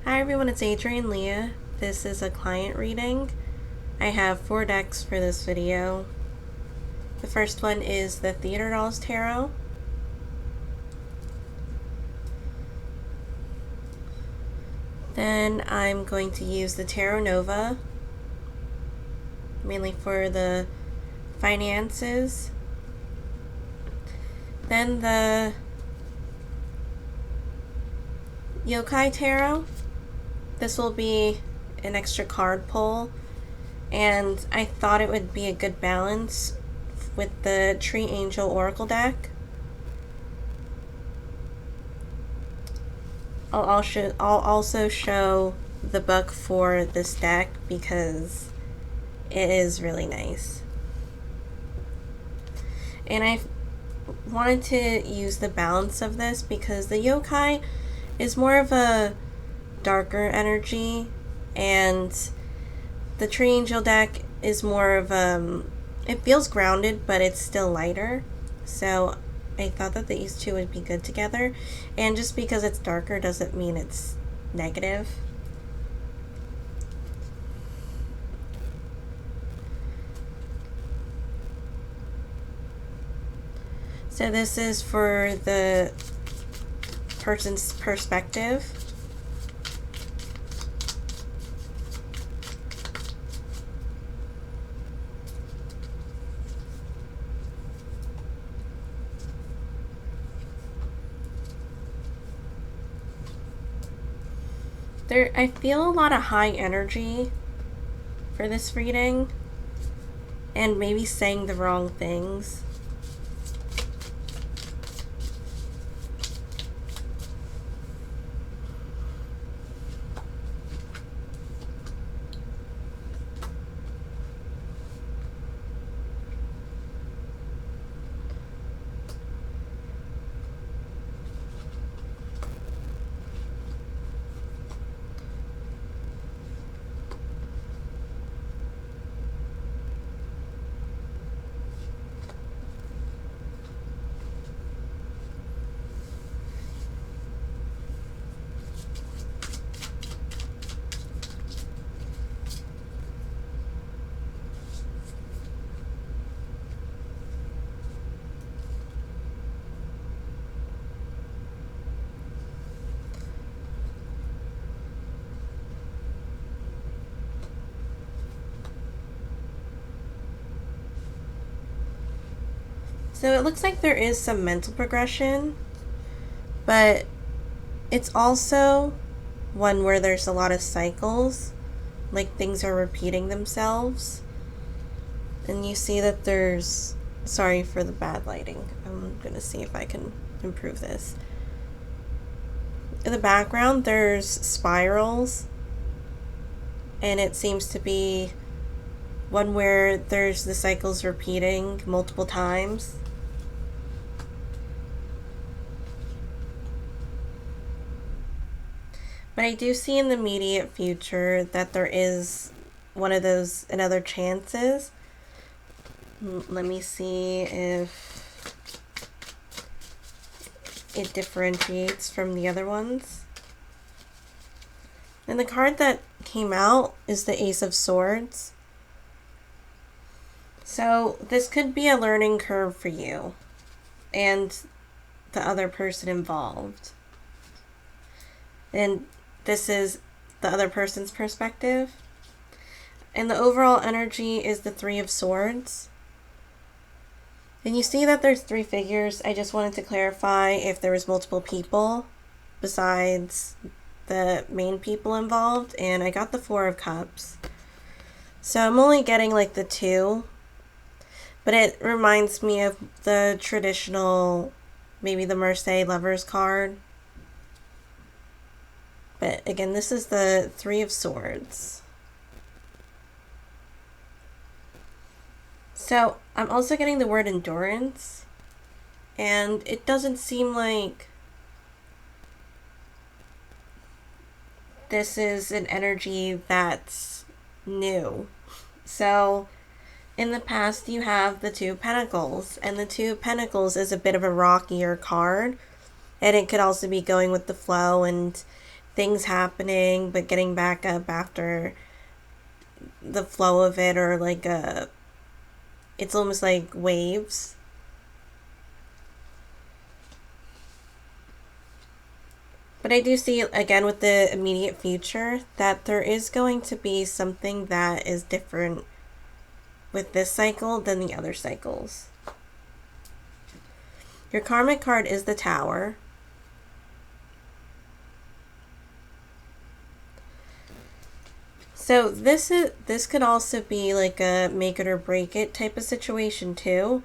Hi everyone, it's Adrienne Leah. This is a client reading. I have 4 decks for this video. The first one is the Theater Dolls Tarot. Then I'm going to use the Tarot Nova, mainly for the finances. Then the Yokai Tarot. This will be an extra card pull, and I thought it would be a good balance with the Tree Angel Oracle deck. I'll also show the book for this deck because it is really nice. And I wanted to use the balance of this because the Yokai is more of a darker energy, and the Tree Angel deck is more of it feels grounded, but it's still lighter. So I thought that these two would be good together, and just because it's darker doesn't mean it's negative. So this is for the person's perspective. I feel a lot of high energy for this reading, and maybe saying the wrong things. So it looks like there is some mental progression, but it's also one where there's a lot of cycles, like things are repeating themselves. And you see that there's, sorry for the bad lighting, I'm gonna see if I can improve this. In the background there's spirals, and it seems to be one where there's the cycles repeating multiple times. But I do see in the immediate future that there is one of those another chances. Let me see if it differentiates from the other ones. And the card that came out is the Ace of Swords. So this could be a learning curve for you and the other person involved. And this is the other person's perspective. And the overall energy is the Three of Swords. And you see that there's 3 figures. I just wanted to clarify if there was multiple people besides the main people involved. And I got the 4 of Cups. So I'm only getting like the 2. But it reminds me of the traditional, maybe the Marseille Lovers card. But again, this is the 3 of Swords. So I'm also getting the word endurance, and it doesn't seem like this is an energy that's new. So in the past you have the 2 Pentacles, and the 2 Pentacles is a bit of a rockier card, and it could also be going with the flow and things happening, but getting back up after the flow of it, or like it's almost like waves. But I do see, again, with the immediate future, that there is going to be something that is different with this cycle than the other cycles. Your karmic card is the Tower. So this could also be like a make it or break it type of situation too.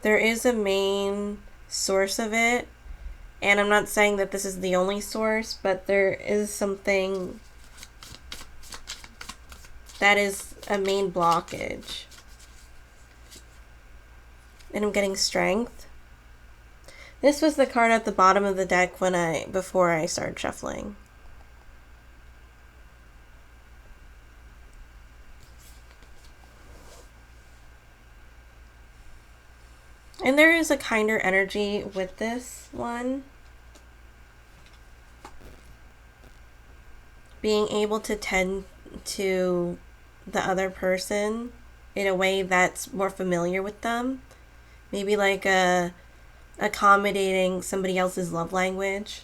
There is a main source of it, and I'm not saying that this is the only source, but there is something that is a main blockage. And I'm getting Strength. This was the card at the bottom of the deck before I started shuffling. And there is a kinder energy with this one. Being able to tend to the other person in a way that's more familiar with them. Maybe like accommodating somebody else's love language.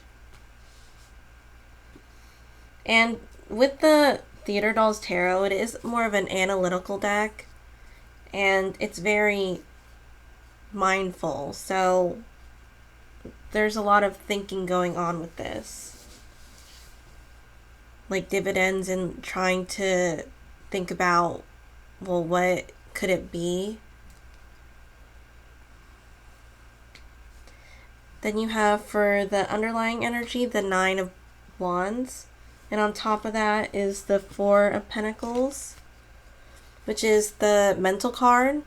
And with the Theater Dolls Tarot, it is more of an analytical deck. And it's very mindful. So there's a lot of thinking going on with this. Like dividends and trying to think about, well, what could it be? Then you have, for the underlying energy, the 9 of Wands. And on top of that is the 4 of Pentacles, which is the mental card.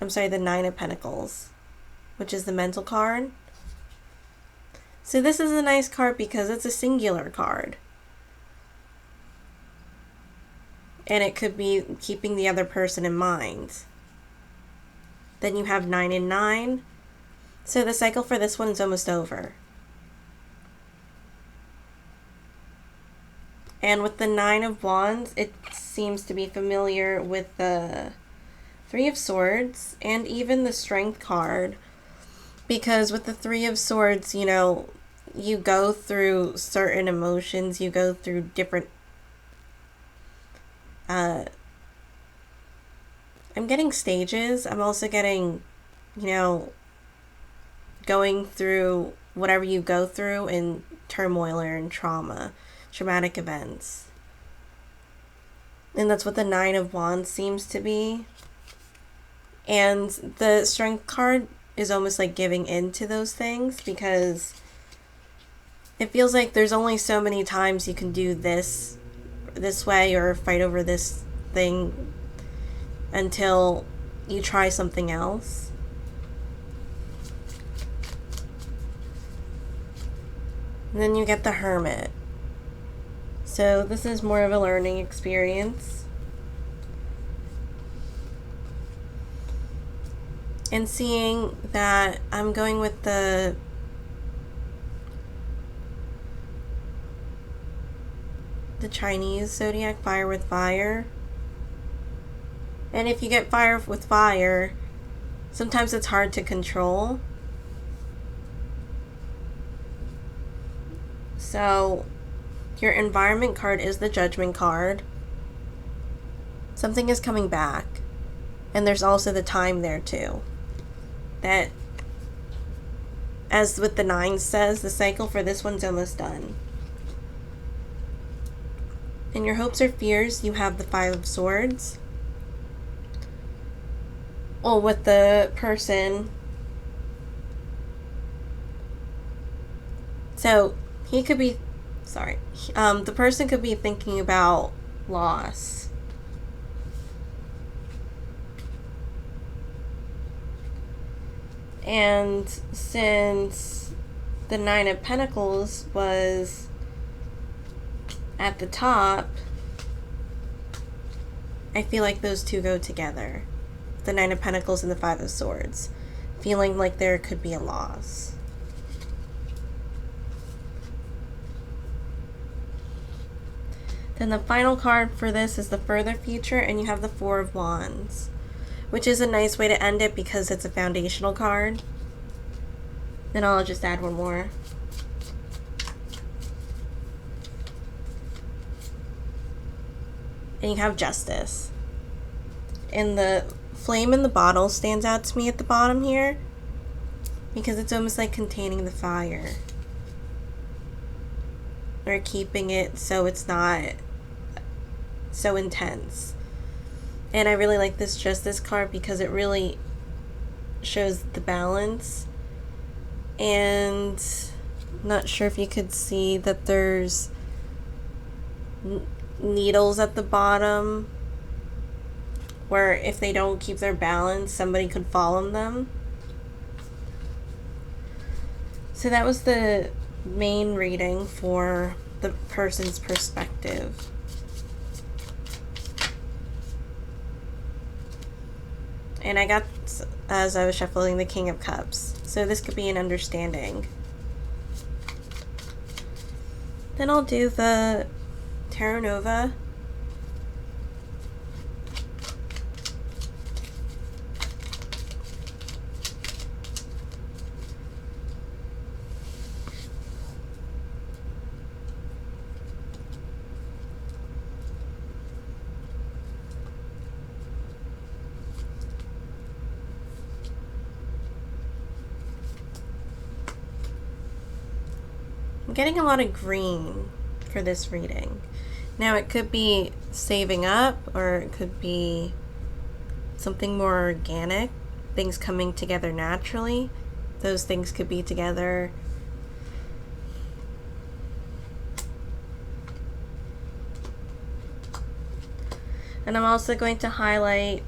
I'm sorry, the 9 of Pentacles, which is the mental card. So this is a nice card because it's a singular card. And it could be keeping the other person in mind. Then you have 9 and 9. So the cycle for this one is almost over. And with the 9 of Wands, it seems to be familiar with the 3 of Swords and even the Strength card. Because with the 3 of Swords, you know, you go through certain emotions, you go through different I'm getting stages. I'm also getting, you know, going through whatever you go through in turmoil or in traumatic events. And that's what the 9 of Wands seems to be. And the Strength card is almost like giving in to those things, because it feels like there's only so many times you can do this way or fight over this thing until you try something else. And then you get the Hermit. So this is more of a learning experience. And seeing that I'm going with the Chinese zodiac, Fire with Fire. And if you get Fire with Fire, sometimes it's hard to control. So your environment card is the Judgment card. Something is coming back. And there's also the time there too. That, as with the 9 says, the cycle for this one's almost done. In your hopes or fears, you have the 5 of Swords. Well, with the person. So, he could be, the person could be thinking about loss. And since the 9 of Pentacles was at the top, I feel like those two go together. The 9 of Pentacles and the 5 of Swords. Feeling like there could be a loss. Then the final card for this is the Further Future, and you have the Four of Wands, which is a nice way to end it because it's a foundational card. Then I'll just add one more. And you have Justice. And the flame in the bottle stands out to me at the bottom here because it's almost like containing the fire, or keeping it so it's not so intense. And I really like this Justice card because it really shows the balance. And I'm not sure if you could see that there's needles at the bottom where if they don't keep their balance, somebody could fall on them. So that was the main reading for the person's perspective. And I got, as I was shuffling, the King of Cups. So this could be an understanding. Then I'll do the Tarot Nova. I'm getting a lot of green for this reading. Now it could be saving up, or it could be something more organic, things coming together naturally. Those things could be together. And I'm also going to highlight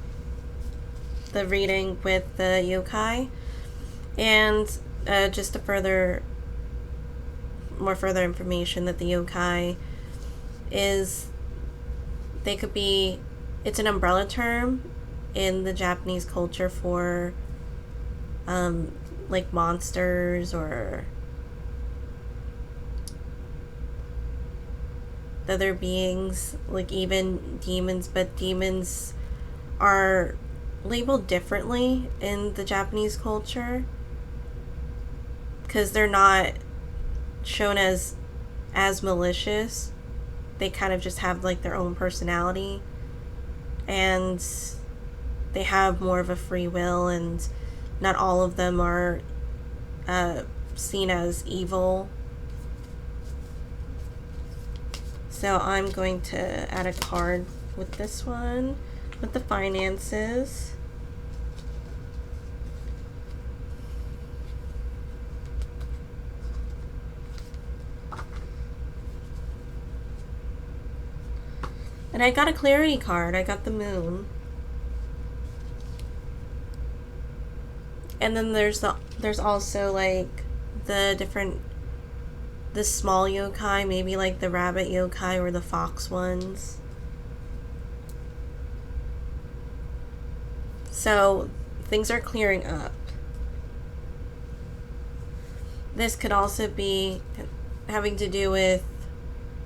the reading with the Yokai, and just to further information that the Yokai is, they could be, it's an umbrella term in the Japanese culture for like monsters or other beings, like even demons, but demons are labeled differently in the Japanese culture because they're not shown as malicious. They kind of just have like their own personality, and they have more of a free will, and not all of them are seen as evil. So I'm going to add a card with this one, with the finances. And I got a clarity card. I got the moon. And then there's also like the small yokai, maybe like the rabbit yokai or the fox ones. So things are clearing up. This could also be having to do with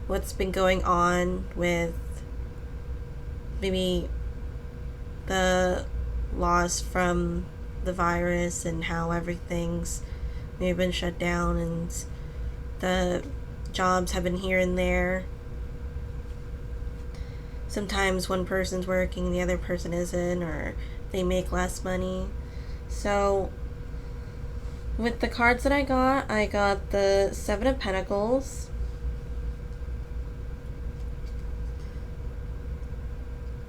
what's been going on with maybe the loss from the virus and how everything's maybe been shut down and the jobs have been here and there. Sometimes one person's working, the other person isn't, or they make less money. So with the cards that I got the Seven of Pentacles.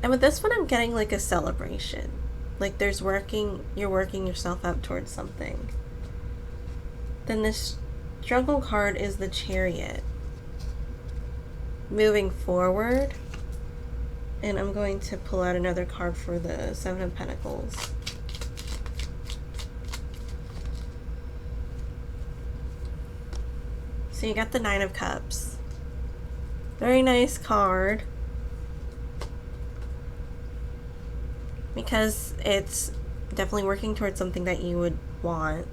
And with this one, I'm getting like a celebration. Like you're working yourself up towards something. Then this struggle card is the Chariot. Moving forward. And I'm going to pull out another card for the Seven of Pentacles. So you got the Nine of Cups. Very nice card. Because it's definitely working towards something that you would want.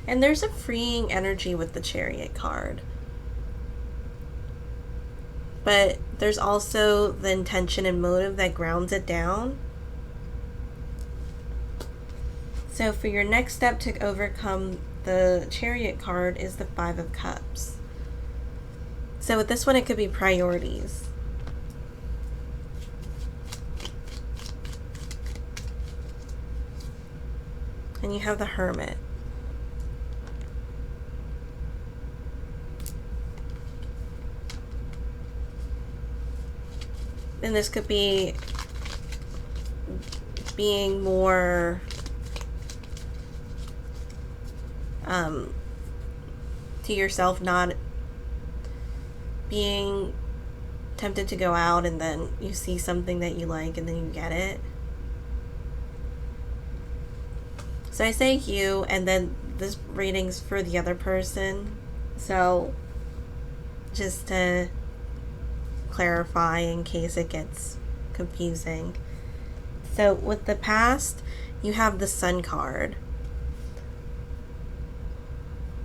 And there's a freeing energy with the Chariot card. but there's also the intention and motive that grounds it down. So for your next step to overcome the Chariot card is the Five of Cups. So with this one, it could be priorities. And you have the Hermit. And this could be being more to yourself, not being tempted to go out and then you see something that you like and then you get it. So I say you, and then this reading's for the other person. So just to clarify in case it gets confusing. So with the past, you have the Sun card.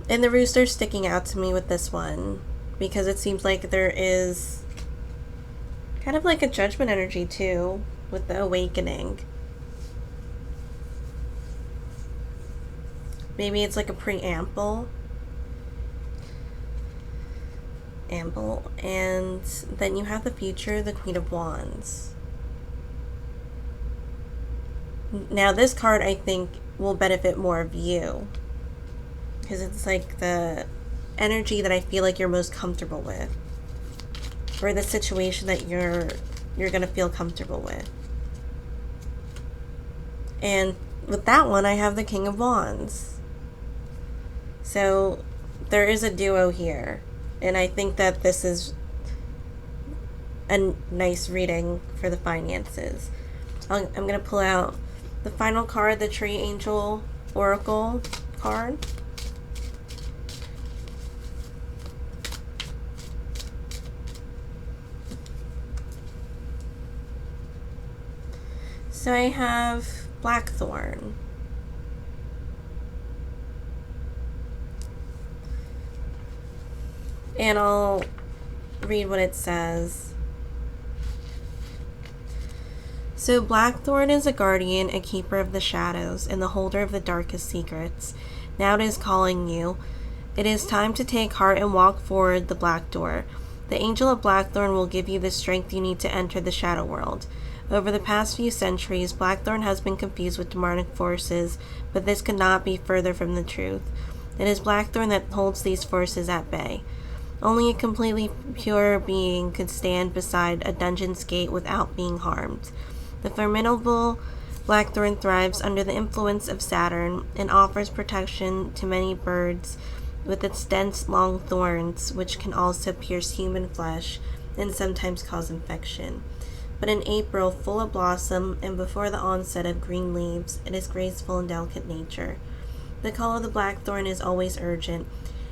And the rooster's sticking out to me with this one because it seems like there is kind of like a judgment energy too with the awakening. Maybe it's like a preamble. And then you have the future, the Queen of Wands. Now this card I think will benefit more of you because it's like the energy that I feel like you're most comfortable with, or the situation that you're gonna feel comfortable with. And with that one, I have the King of Wands. So there is a duo here, and I think that this is a nice reading for the finances. I'm going to pull out the final card, the Tree Angel Oracle card. So I have Blackthorn. And I'll read what it says. So Blackthorn is a guardian, a keeper of the shadows, and the holder of the darkest secrets. Now it is calling you. It is time to take heart and walk forward the black door. The Angel of Blackthorn will give you the strength you need to enter the shadow world. Over the past few centuries, Blackthorn has been confused with demonic forces, but this could not be further from the truth. It is Blackthorn that holds these forces at bay. Only a completely pure being could stand beside a dungeon's gate without being harmed. The formidable Blackthorn thrives under the influence of Saturn and offers protection to many birds with its dense, long thorns, which can also pierce human flesh and sometimes cause infection. But in April, full of blossom and before the onset of green leaves, it is graceful and delicate nature. The call of the Blackthorn is always urgent.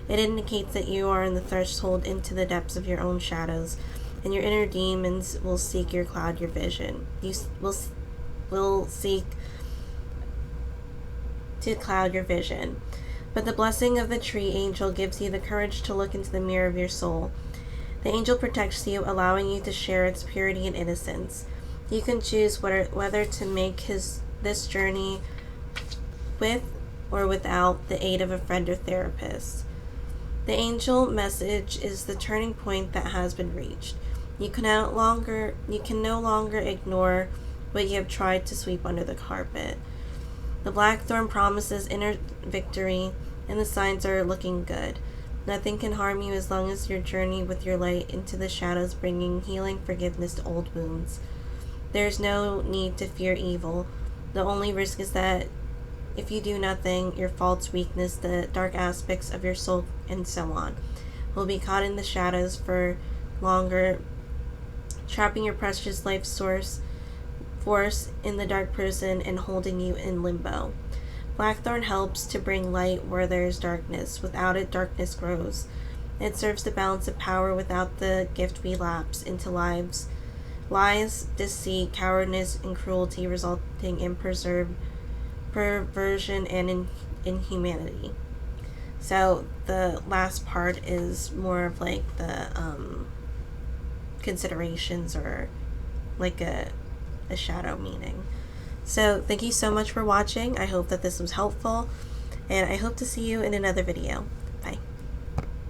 It indicates that you are in the threshold into the depths of your own shadows, and your inner demons will seek your cloud your vision. You will seek to cloud your vision. But the blessing of the Tree Angel gives you the courage to look into the mirror of your soul. The angel protects you, allowing you to share its purity and innocence. You can choose whether to make this journey with or without the aid of a friend or therapist. The angel message is the turning point that has been reached. You can no longer ignore what you have tried to sweep under the carpet. The Blackthorn promises inner victory, and the signs are looking good. Nothing can harm you as long as your journey with your light into the shadows, bringing healing forgiveness to old wounds. There is no need to fear evil. The only risk is that if you do nothing, your faults, weakness, the dark aspects of your soul, and so on, will be caught in the shadows for longer, trapping your precious life force in the dark prison and holding you in limbo. Blackthorn helps to bring light where there is darkness. Without it, darkness grows. It serves to balance the power. Without the gift, we lapse into lies, deceit, cowardice, and cruelty, resulting in perversion and inhumanity. So the last part is more of like the considerations or like a shadow meaning. So thank you so much for watching. I hope that this was helpful, and I hope to see you in another video.